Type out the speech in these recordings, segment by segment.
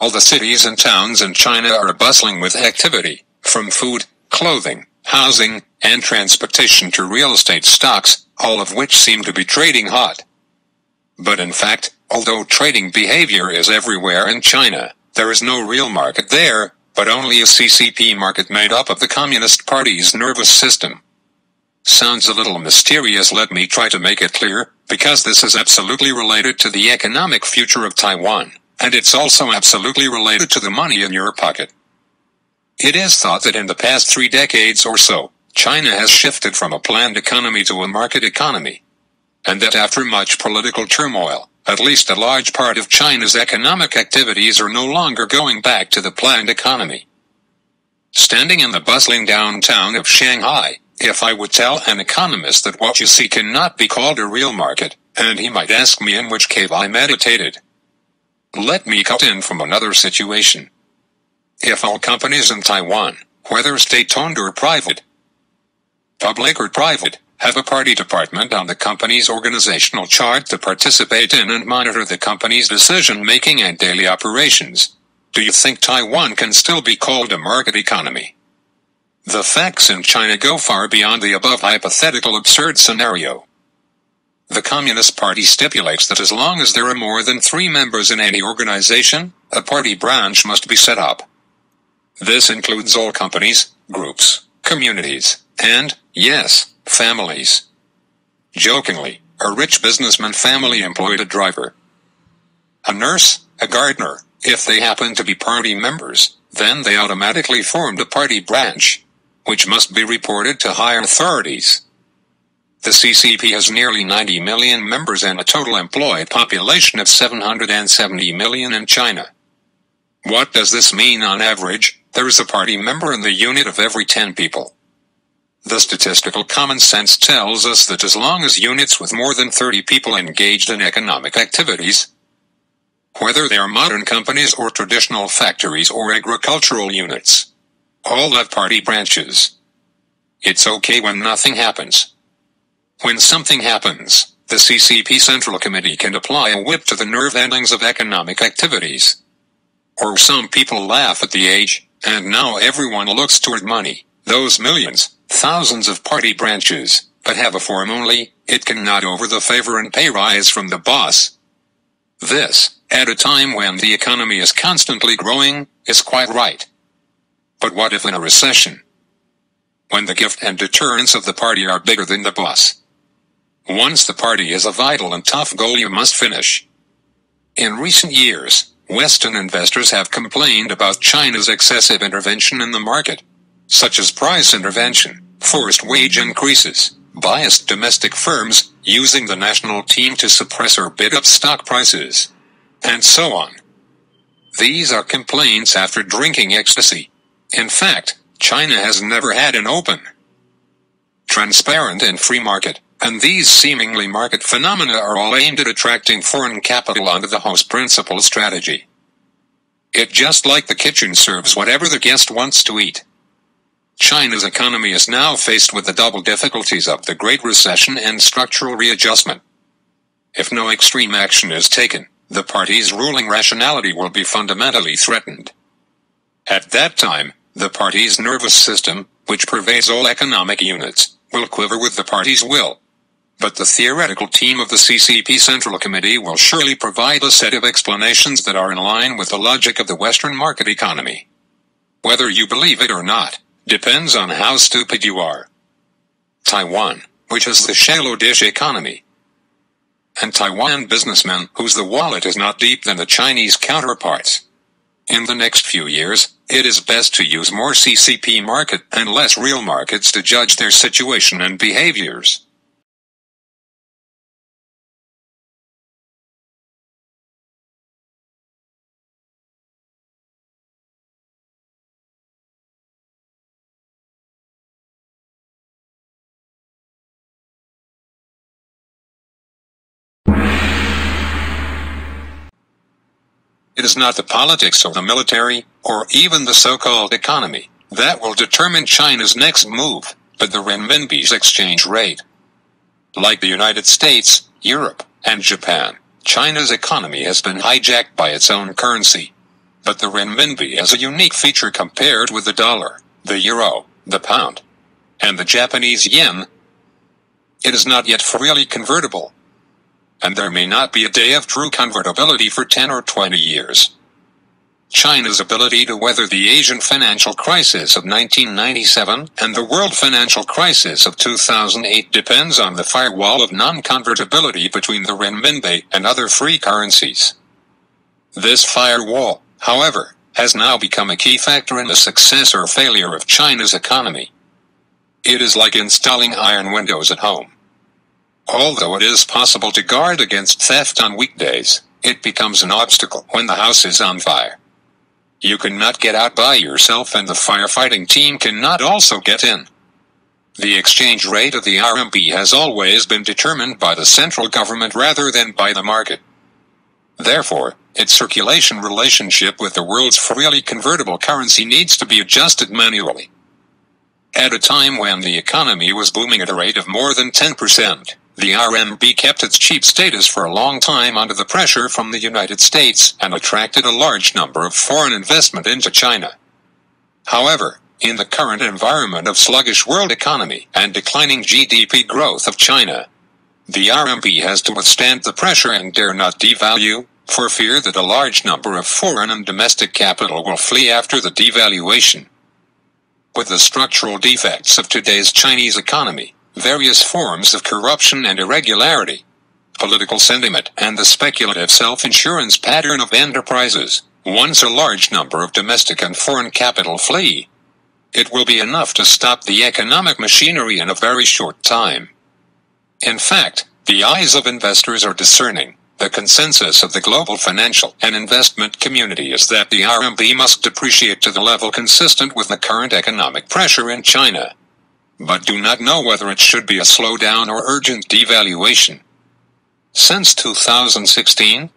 All the cities and towns in China are bustling with activity, from food, clothing, housing, and transportation to real estate stocks, all of which seem to be trading hot. But in fact, although trading behavior is everywhere in China, there is no real market there, but only a CCP market made up of the Communist Party's nervous system. Sounds a little mysterious, let me try to make it clear, because this is absolutely related to the economic future of Taiwan, and it's also absolutely related to the money in your pocket. It is thought that in the past 3 decades or so, China has shifted from a planned economy to a market economy. And that after much political turmoil, at least a large part of China's economic activities are no longer going back to the planned economy. Standing in the bustling downtown of Shanghai, if I would tell an economist that what you see cannot be called a real market, and he might ask me in which cave I meditated. Let me cut in from another situation. If all companies in Taiwan, whether state-owned or private, public or private, have a party department on the company's organizational chart to participate in and monitor the company's decision-making and daily operations, do you think Taiwan can still be called a market economy? The facts in China go far beyond the above hypothetical absurd scenario. The Communist Party stipulates that as long as there are more than 3 members in any organization, a party branch must be set up. This includes all companies, groups, communities, and, yes, families. Jokingly, a rich businessman family employed a driver, a nurse, a gardener. If they happen to be party members, then they automatically formed a party branch, which must be reported to higher authorities. The CCP has nearly 90 million members and a total employed population of 770 million in China. What does this mean on average? There is a party member in the unit of every 10 people. The statistical common sense tells us that as long as units with more than 30 people engaged in economic activities, whether they are modern companies or traditional factories or agricultural units, all have party branches. It's okay when nothing happens. When something happens, the CCP Central Committee can apply a whip to the nerve endings of economic activities. Or some people laugh at the age, and now everyone looks toward money, those millions, thousands of party branches, but have a form only, it can nod over the favor and pay rise from the boss. This, at a time when the economy is constantly growing, is quite right. But what if in a recession? When the gift and deterrence of the party are bigger than the boss. Once the party is a vital and tough goal you must finish. In recent years, Western investors have complained about China's excessive intervention in the market, such as price intervention, forced wage increases, biased domestic firms using the national team to suppress or bid up stock prices, and so on. These are complaints after drinking ecstasy. In fact, China has never had an open, transparent and free market, and these seemingly market phenomena are all aimed at attracting foreign capital under the host principle strategy. It just like the kitchen serves whatever the guest wants to eat. China's economy is now faced with the double difficulties of the Great Recession and structural readjustment. If no extreme action is taken, the party's ruling rationality will be fundamentally threatened. At that time, the party's nervous system, which pervades all economic units, will quiver with the party's will. But the theoretical team of the CCP Central Committee will surely provide a set of explanations that are in line with the logic of the Western market economy. Whether you believe it or not, depends on how stupid you are. Taiwan, which is the shallow dish economy, and Taiwan businessmen whose the wallet is not deep than the Chinese counterparts. In the next few years, it is best to use more CCP market and less real markets to judge their situation and behaviors. It is not the politics or the military, or even the so-called economy, that will determine China's next move, but the renminbi's exchange rate. Like the United States, Europe, and Japan, China's economy has been hijacked by its own currency. But the renminbi has a unique feature compared with the dollar, the euro, the pound, and the Japanese yen. It is not yet freely convertible, and there may not be a day of true convertibility for 10 or 20 years. China's ability to weather the Asian financial crisis of 1997 and the world financial crisis of 2008 depends on the firewall of non-convertibility between the renminbi and other free currencies. This firewall, however, has now become a key factor in the success or failure of China's economy. It is like installing iron windows at home. Although it is possible to guard against theft on weekdays, it becomes an obstacle when the house is on fire. You cannot get out by yourself and the firefighting team cannot also get in. The exchange rate of the RMB has always been determined by the central government rather than by the market. Therefore, its circulation relationship with the world's freely convertible currency needs to be adjusted manually. At a time when the economy was booming at a rate of more than 10%, the RMB kept its cheap status for a long time under the pressure from the United States and attracted a large number of foreign investment into China. However, in the current environment of sluggish world economy and declining GDP growth of China, the RMB has to withstand the pressure and dare not devalue, for fear that a large number of foreign and domestic capital will flee after the devaluation. With the structural defects of today's Chinese economy, various forms of corruption and irregularity, political sentiment, and the speculative self-insurance pattern of enterprises, once a large number of domestic and foreign capital flee, it will be enough to stop the economic machinery in a very short time. In fact, the eyes of investors are discerning. The consensus of the global financial and investment community is that the RMB must depreciate to the level consistent with the current economic pressure in China, but do not know whether it should be a slowdown or urgent devaluation. Since 2016,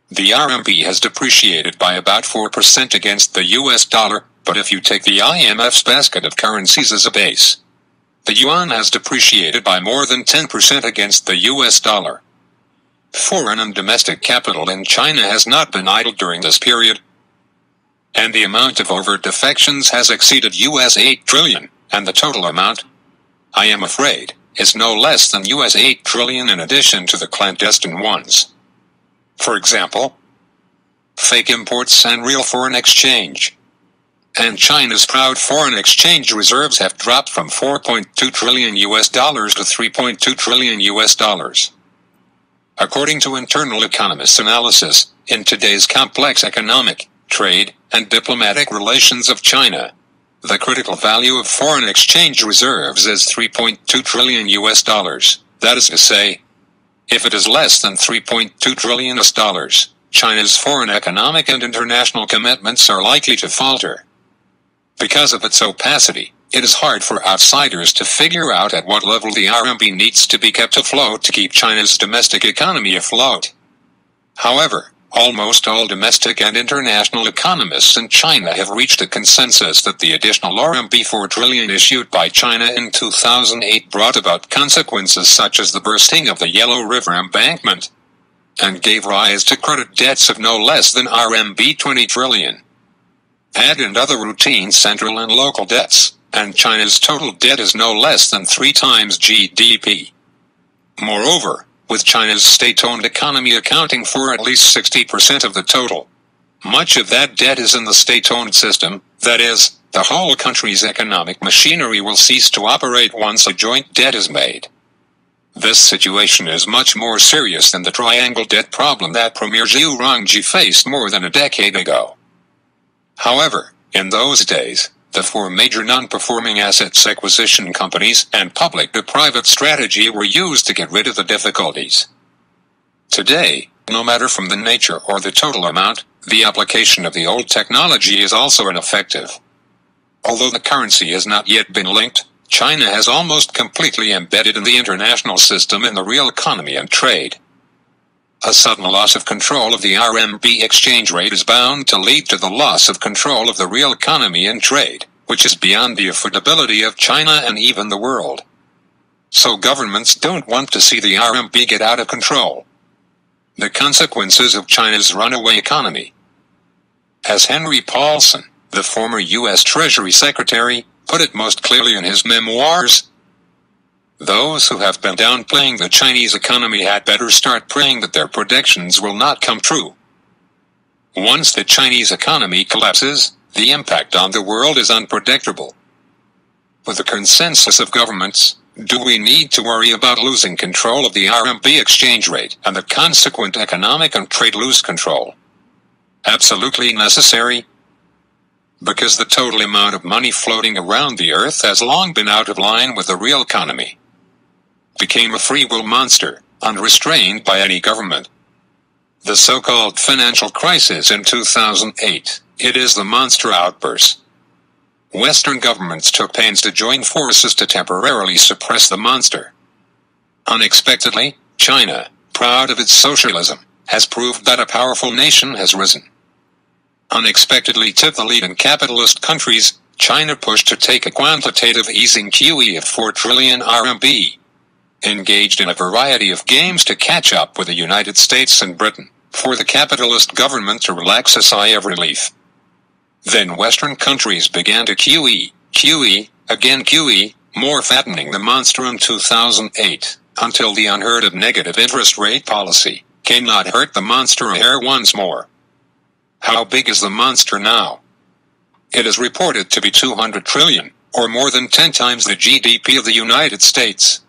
the RMB has depreciated by about 4% against the US dollar, but if you take the IMF's basket of currencies as a base, the yuan has depreciated by more than 10% against the US dollar. Foreign and domestic capital in China has not been idle during this period, and the amount of overt defections has exceeded US 8 trillion. And the total amount, I am afraid, is no less than US 8 trillion in addition to the clandestine ones. For example, fake imports and real foreign exchange. And China's proud foreign exchange reserves have dropped from 4.2 trillion US dollars to 3.2 trillion US dollars. According to internal economists' analysis, in today's complex economic, trade, and diplomatic relations of China, the critical value of foreign exchange reserves is 3.2 trillion US dollars. That is to say, if it is less than 3.2 trillion US dollars, China's foreign economic and international commitments are likely to falter. Because of its opacity, it is hard for outsiders to figure out at what level the RMB needs to be kept afloat to keep China's domestic economy afloat. However, almost all domestic and international economists in China have reached a consensus that the additional RMB 4 trillion issued by China in 2008 brought about consequences such as the bursting of the Yellow River embankment, and gave rise to credit debts of no less than RMB 20 trillion. Add in other routine central and local debts, and China's total debt is no less than 3 times GDP. Moreover, with China's state-owned economy accounting for at least 60% of the total, much of that debt is in the state-owned system, that is, the whole country's economic machinery will cease to operate once a joint debt is made. This situation is much more serious than the triangle debt problem that Premier Zhu Rongji faced more than a decade ago. However, in those days, the 4 major non-performing assets acquisition companies and public-to-private strategy were used to get rid of the difficulties. Today, no matter from the nature or the total amount, the application of the old technology is also ineffective. Although the currency has not yet been linked, China has almost completely embedded in the international system in the real economy and trade. A sudden loss of control of the RMB exchange rate is bound to lead to the loss of control of the real economy and trade, which is beyond the affordability of China and even the world. So governments don't want to see the RMB get out of control. The consequences of China's runaway economy. As Henry Paulson, the former U.S. Treasury Secretary, put it most clearly in his memoirs, those who have been downplaying the Chinese economy had better start praying that their predictions will not come true. Once the Chinese economy collapses, the impact on the world is unpredictable. With the consensus of governments, do we need to worry about losing control of the RMB exchange rate and the consequent economic and trade lose control? Absolutely necessary. Because the total amount of money floating around the earth has long been out of line with the real economy. Became a free will monster, unrestrained by any government. The so-called financial crisis in 2008, it is the monster outburst. Western governments took pains to join forces to temporarily suppress the monster. Unexpectedly, China, proud of its socialism, has proved that a powerful nation has risen. Unexpectedly took the lead in capitalist countries, China pushed to take a quantitative easing QE of 4 trillion RMB. Engaged in a variety of games to catch up with the United States and Britain, for the capitalist government to relax a sigh of relief. Then Western countries began to QE, again QE, more fattening the monster in 2008, until the unheard of negative interest rate policy cannot hurt the monster a hair once more. How big is the monster now? It is reported to be 200 trillion, or more than 10 times the GDP of the United States.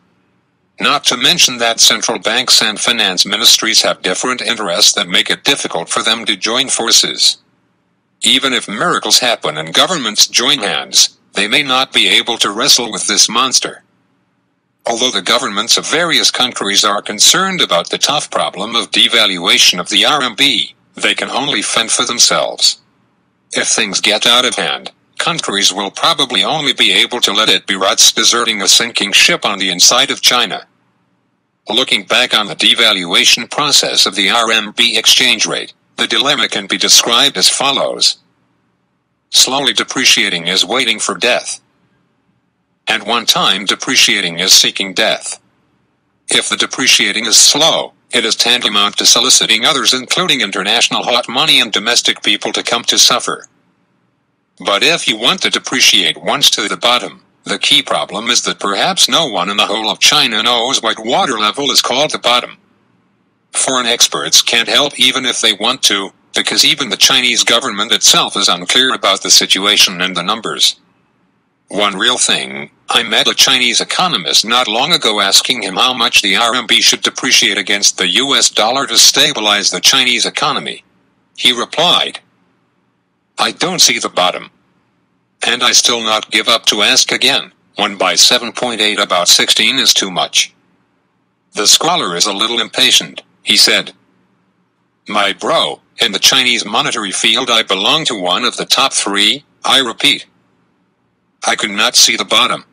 Not to mention that central banks and finance ministries have different interests that make it difficult for them to join forces. Even if miracles happen and governments join hands, they may not be able to wrestle with this monster. Although the governments of various countries are concerned about the tough problem of devaluation of the RMB, they can only fend for themselves. If things get out of hand, countries will probably only be able to let it be rats deserting a sinking ship on the inside of China. Looking back on the devaluation process of the RMB exchange rate, the dilemma can be described as follows. Slowly depreciating is waiting for death. And one-time depreciating is seeking death. If the depreciating is slow, it is tantamount to soliciting others, including international hot money and domestic people, to come to suffer. But if you want to depreciate once to the bottom, the key problem is that perhaps no one in the whole of China knows what water level is called the bottom. Foreign experts can't help even if they want to, because even the Chinese government itself is unclear about the situation and the numbers. One real thing, I met a Chinese economist not long ago asking him how much the RMB should depreciate against the US dollar to stabilize the Chinese economy. He replied, "I don't see the bottom. And I still not give up to ask again. 1 by 7.8 about 16 is too much." The scholar is a little impatient, he said. "My bro, in the Chinese monetary field I belong to one of the top 3, I repeat. I could not see the bottom,